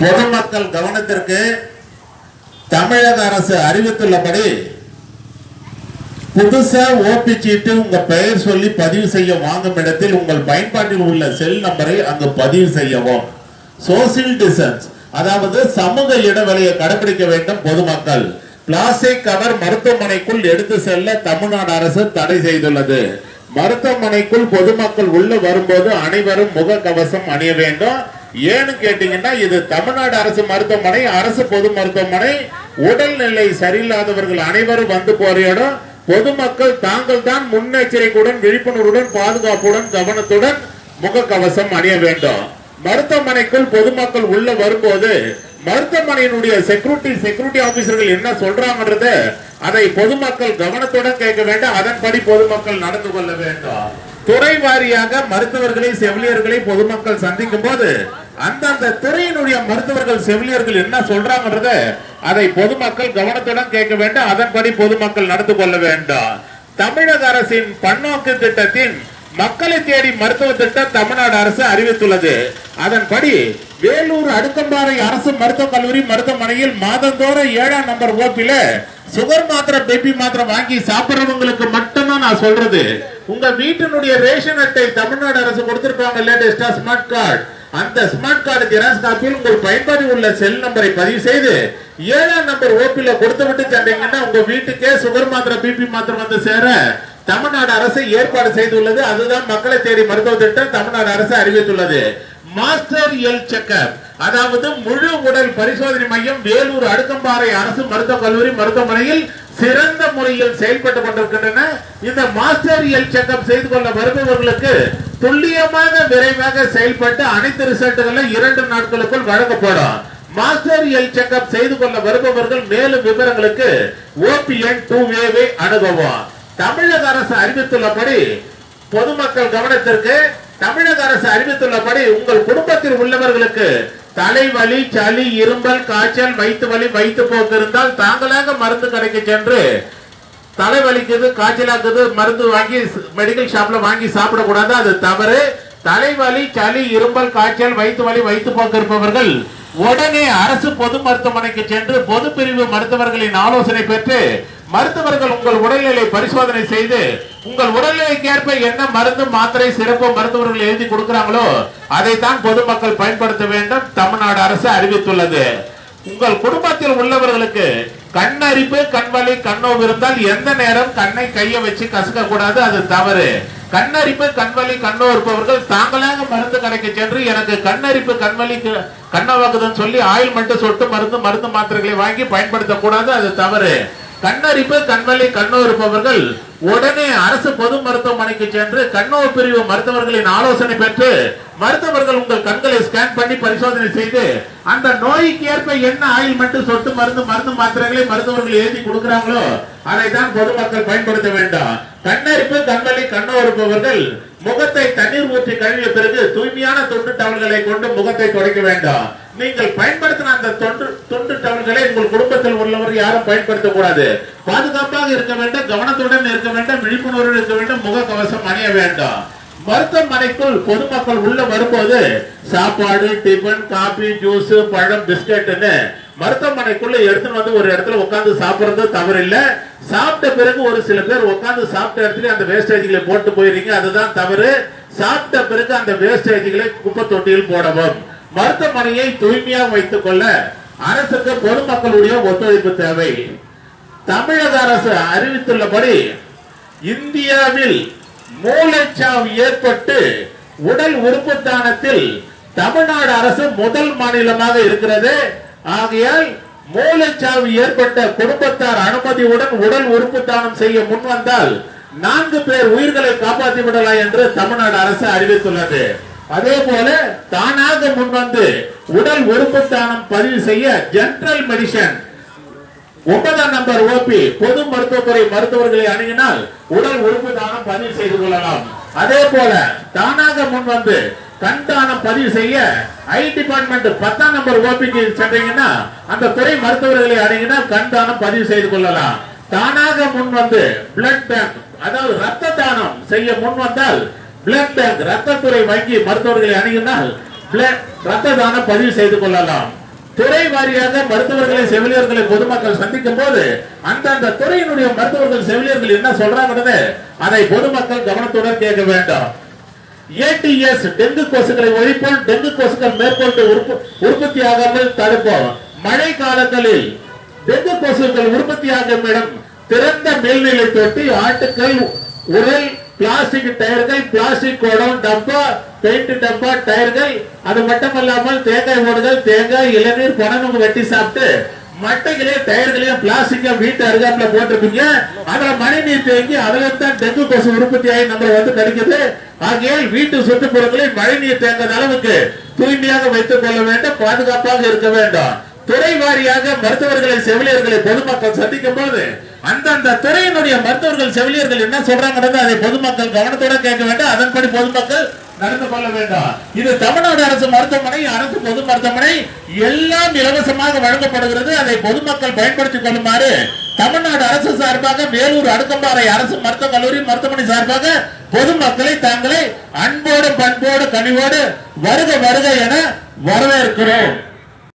பொதுமக்கள் கவனத்திற்கு தமிழக அரசு அறிவித்துள்ளபடி புதுசா ஓபி சீட்டு உங்க பெயர் சொல்லி பதிவு செய்ய வாங்கும் இடத்தில் உங்கள் பயன்பாட்டில் உள்ள செல் நம்பரை அங்கு பதிவு செய்யவும். சோசியல் டிஸ்டன்ஸ், அதாவது சமூக இடைவெளியை கடைபிடிக்க வேண்டும். பொதுமக்கள் பிளாஸ்டிக் கவர் மருத்துவமனைக்குள் எடுத்து செல்ல தமிழ்நாடு அரசு தடை செய்துள்ளது. மருத்துவமனைக்குள் பொதுமக்கள் உள்ள வரும்போது அனைவரும் முக கவசம் அணிய வேண்டும். ஏன்னு கேட்டீங்கன்னா, இது தமிழ்நாடு அரசு மருத்துவமனை, அரசு பொது மருத்துவமனை. உடல்நிலை சரியில்லாதவர்கள் அனைவரும் வந்து போற இடம். பொதுமக்கள் தாங்கள் தான் முன்னெச்சரிக்கையுடன், விழிப்புணர்வுடன், பாதுகாப்புடன், கவனத்துடன் முக கவசம் அணிய வேண்டும். மருத்துவமனைக்குள் பொதுமக்கள் உள்ள வரும்போது மருத்துவமனையினுடைய செக்யூரிட்டி ஆபீசர்கள் என்ன சொல்றாங்கன்றது அதை பொதுமக்கள் கவனத்துடன் கேட்க வேண்டும். அதன்படி பொதுமக்கள் நடந்து கொள்ள வேண்டும். துறை வாரியாக மருத்துவர்களை, செவிலியர்களை பொதுமக்கள் சந்திக்கும் போது அந்தந்த துறையினுடைய மருத்துவர்கள், செவிலியர்கள் என்ன சொல்றாங்கன்றத அதை பொதுமக்கள் கவனத்துடன் கேட்க வேண்டும். அதன்படி பொதுமக்கள் நடந்து கொள்ள வேண்டும். தமிழக அரசின் பன்னோக்கு திட்டத்தின் மக்களை தேடி மருத்துவ திட்டம் தமிழ்நாடு அரசு அறிவித்துள்ளது. அதன்படி வேலூர் அடுக்கம்பாறை அரசு மருத்துவக் கல்லூரி மருத்துவமனையில் மாதந்தோறும் 7ஆம் நம்பர் ஓபில சுகர் மாத்திரை, பேபி மாத்திரை வாங்கி சாப்பிடுறவங்களுக்கு மட்டும்தான் நான் சொல்றது. உங்க வீட்டினுடைய ரேஷன் அட்டை தமிழ்நாடு அரசு கொடுத்திருப்பாங்க லேட்டஸ்டா ஸ்மார்ட் கார்டு. அந்த ஸ்மார்ட் கார்டு ஜெராக்ஸ் காப்பியில் உங்கள் பயன்பாட்டில் உள்ள செல் நம்பரை பதிவு செய்து 7ஆம் நம்பர் ஓபில கொடுத்து விட்டு சென்றீங்கன்னா உங்க வீட்டுக்கே சுகர் மாத்திரை, பிபி மாத்திரை வந்து சேர தமிழ்நாடு அரசு ஏற்பாடு செய்துள்ளது. அதுதான் மக்களை தேடி மருத்துவ திட்டம் தமிழ்நாடு அரசு அறிவித்துள்ளது. மாஸ்டர் ஹெல்த் செக்அப், அதாவது முழு உடல் பரிசோதனை மையம் வேலூர் அடுக்கம்பாறை அரசு மருத்துவக் கல்லூரி மருத்துவமனையில் சிறந்த முறையில் செயல்பட்டுக் கொண்டிருக்கின்றன. இந்த மாஸ்டர் ஹெல்த் செக்அப் செய்து கொள்ள வருபவர்களுக்கு துல்லியமாக, விரைவாக செயல்பட்டு அனைத்து ரிசல்ட்டுகளும் 2 நாட்களுக்குள் வழங்கப்படும். மாஸ்டர் ஹெல்த் செக்அப் செய்து கொள்ள வருபவர்கள் மேலும் விவரங்களுக்கு ஓபிஎன் 2A அணுகவும். தமிழக அரசு அறிவித்துள்ளபடி பொதுமக்கள் கவனத்திற்கு தமிழக அரசு அறிவித்துள்ளபடி உங்கள் குடும்பத்தில் உள்ளவர்களுக்கு தலைவலி, சளி, இரும்பல், காய்ச்சல், வயிற்று வலி, வயிற்று போக்கு இருந்தால் தாங்களாக மருந்து கடைக்கு சென்று தலைவலிக்குது, காய்ச்சலாக்குது மருந்து வாங்கி மெடிக்கல் ஷாப்ல வாங்கி சாப்பிடக்கூடாது, அது தவறு. தலைவலி, சளி, இரும்பல், காய்ச்சல், வயிற்று வலி, வயிற்று போக்கு இருப்பவர்கள் உடனே அரசு பொது மருத்துவமனைக்கு சென்று பொது பிரிவு மருத்துவர்களின் ஆலோசனை பெற்று மருத்துவர்கள் உங்கள் உடல்நிலை பரிசோதனை செய்து உங்கள் உடல்நிலைக்கு ஏற்ப என்ன மருந்து, மாத்திரை, சிறப்பு மருத்துவர்கள் எழுதி கொடுக்கிறாங்களோ அதைத்தான் பொதுமக்கள் பயன்படுத்த வேண்டும். தமிழ்நாடு அரசு அறிவித்துள்ளது. உங்கள் குடும்பத்தில் உள்ளவர்களுக்கு கண்ணரிப்பு, கண்வலி, கண்ணோவு இருந்தால் எந்த நேரம் கண்ணை கைய வச்சு கசக்க கூடாது, அது தவறு. கண்ணரிப்பு, கண்வலி, கண்ணோ இருப்பவர்கள் தாங்களாக மருந்து கடைக்கு சென்று எனக்கு கண்ணரிப்பு, கண்வலி, கண்ணோவாக்குதுன்னு சொல்லி ஆயில்மெண்ட், சொட்டு மருந்து, மருந்து மாத்திரைகளை வாங்கி பயன்படுத்தக்கூடாது, அது தவறு. கண்ணரிப்பு, கண்வலி, கண்ணோ இருப்பவர்கள் உடனே அரசு பொது மருத்துவமனைக்கு சென்று கண்ணோ பிரிவு மருத்துவர்களின் ஆலோசனை பெற்று மருத்துவர்கள் உங்கள் கண்களை ஸ்கேன் பண்ணி பரிசோதனை செய்து அந்த நோய்க்கு ஏற்ப என்ன ஆயில்மெண்ட், சொட்டு மருந்து, மருந்து மாத்திரைகளை மருத்துவர்கள் எழுதி கொடுக்கிறாங்களோ அதை தான் பொதுமக்கள் பயன்படுத்த வேண்டும். கண்ணரிப்பு, கண்வலி, கண்ணோ இருப்பவர்கள் முகத்தை தண்ணீர் ஊற்றி கழுவிய பிறகு தூய்மையான தொண்டு டவல்களை கொண்டு முகத்தை துடைக்க வேண்டும். நீங்கள் பயன்படுத்தின அந்த தொண்டு டவல்களை உங்கள் குடும்பத்தில் உள்ளவர் யாரும் பயன்படுத்த கூடாது. பாதுகாப்பாக இருக்க வேண்டும், கவனத்துடன் இருக்க வேண்டும், விழிப்புணர்வு இருக்க வேண்டும், முக கவசம் அணிய வேண்டும். மருத்துவமனைக்குள் பொதுமக்கள் உள்ள வரும்போது சாப்பாடு, டிபன், காபி, ஜூஸ், பழம், பிஸ்கட்னு மருத்துவமனைக்குள்ள எடுத்துன்னு வந்து ஒரு இடத்துல உட்கார்ந்து சாப்பிடுறது தவறு இல்ல. சாப்பிட்ட பிறகு ஒரு சில பேர் உட்கார்ந்து சாப்பிட்ட இடத்துல அந்த வேஸ்டேஜ்களை போட்டு போயிருக்கீங்க, அதுதான் தவறு. சாப்பிட்ட பிறகு அந்த வேஸ்டேஜ்களை குப்பை தொட்டியில் போடவும். மருத்துவமனையை தூய்மையாக வைத்துக் கொள்ள அரசுக்கு பொதுமக்களுடைய ஒத்துழைப்பு தேவை. தமிழக அரசு அறிவித்துள்ளபடி இந்தியாவில் மூளைச்சாவு ஏற்பட்டு உடல் உறுப்பு தானத்தில் தமிழ்நாடு அரசு முதல் மாநிலமாக இருக்கிறது. ஆகையால் மூளைச்சாவு ஏற்பட்ட குடும்பத்தார் அனுமதியுடன் உடல் உறுப்பு தானம் செய்ய முன்வந்தால் 4 பேர் உயிர்களை காப்பாற்றி விடலாம் என்று தமிழ்நாடு அரசு அறிவித்துள்ளது. அதே போல தானாக முன்வந்து உடல் உறுப்பு தானம் பதிவு செய்ய ஜெனரல் மெடிசன் 9ஆம் நம்பர் ஓபி பொது மருத்துவத்துறை மருத்துவர்களை அணுகினால் உடல் உறுப்பு தானம் பதிவு செய்து கொள்ளலாம். அதே போல தானாக முன்வந்து கண் தானம் பதிவு செய்ய ஐ டிபார்ட்மெண்ட் 10ஆம் நம்பர் ஓபிக்கு சென்றீங்கன்னா அந்த துறை மருத்துவர்களை அணுகினால் கண் தானம் பதிவு செய்து கொள்ளலாம். தானாக முன்வந்து பிளட் பேங்க், அதாவது ரத்த தானம் செய்ய முன்வந்தால் பிளட் பேங்க் ரத்தத்துறை வங்கி மருத்துவர்களை அணுகினால் ரத்த தானம் பதிவு செய்து கொள்ளலாம். துறை வாரியாக மருத்துவர்களை செவிலியர்களை பொதுமக்கள் சந்திக்கும் போது அந்தந்த துறையினுடைய மருத்துவர்கள் செவிலியர்கள் என்ன சொல்றாங்க அதை பொதுமக்கள் கவனத்துடன் கேட்க வேண்டும். ஏடிஎஸ் டெங்கு கொசுக்களை ஒழிப்போம், டெங்கு கொசுக்கள் மேற்கொண்டு உற்பத்தி ஆகாமல் தடுப்போம். மழை காலங்களில் டெங்கு கொசுக்கள் உற்பத்தியாகும் இடம் திறந்த மேல்நிலை தொட்டி, ஆட்டுக்கள், உரல், பிளாஸ்டிக் டயர்கள், பிளாஸ்டிக் குடம், டப்பா, பெயிண்ட் டப்பா, டயர்கள், அது மட்டுமல்லாமல் தேங்காய் ஓடுகள், தேங்காய், இளநீர், பணம் வெட்டி சாப்பிட்டு மட்டைகளையும் டயர்களையும் பிளாஸ்டிக்கா வீட்டு அருகாப்புல போட்டிருப்பீங்க. அதுல மழை நீர் தேங்கி அதுல தான் டெங்கு கொசு உற்பத்தி ஆகி நம்மளை வந்து கிடைக்குது. ஆகையால் வீட்டு சுற்றுப்புறங்களில் மழை நீர் தேங்காத அளவுக்கு தூய்மையாக வைத்துக் கொள்ள வேண்டும், பாதுகாப்பாக இருக்க வேண்டும். துறை வாரியாக மருத்துவர்களை செவிலியர்களை பொதுமக்கள் சந்திக்கும் போது அந்தந்த துறையினுடைய மருத்துவர்கள் செவிலியர்கள் என்ன சொல்றாங்க அதை பொதுமக்கள் கவனத்தோட கேட்க வேண்டும், அதன்படி பொதுமக்கள் நடந்து கொள்ள வேண்டும். இது தமிழ்நாடு அரசு மருத்துவமனை, அரசு பொது மருத்துவமனை எல்லாம் இலவசமாக வழங்கப்படுகிறது. அதை பொதுமக்கள் பயன்படுத்திக் கொள்ளுமாறு தமிழ்நாடு அரசு சார்பாக வேலூர் அடுக்கம்பாறை அரசு மருத்துவக் கல்லூரி மருத்துவமனை சார்பாக பொதுமக்களை தாங்களை அன்போடு பண்போடு கனிவோடு வருக வருக என வரவேற்கிறோம்.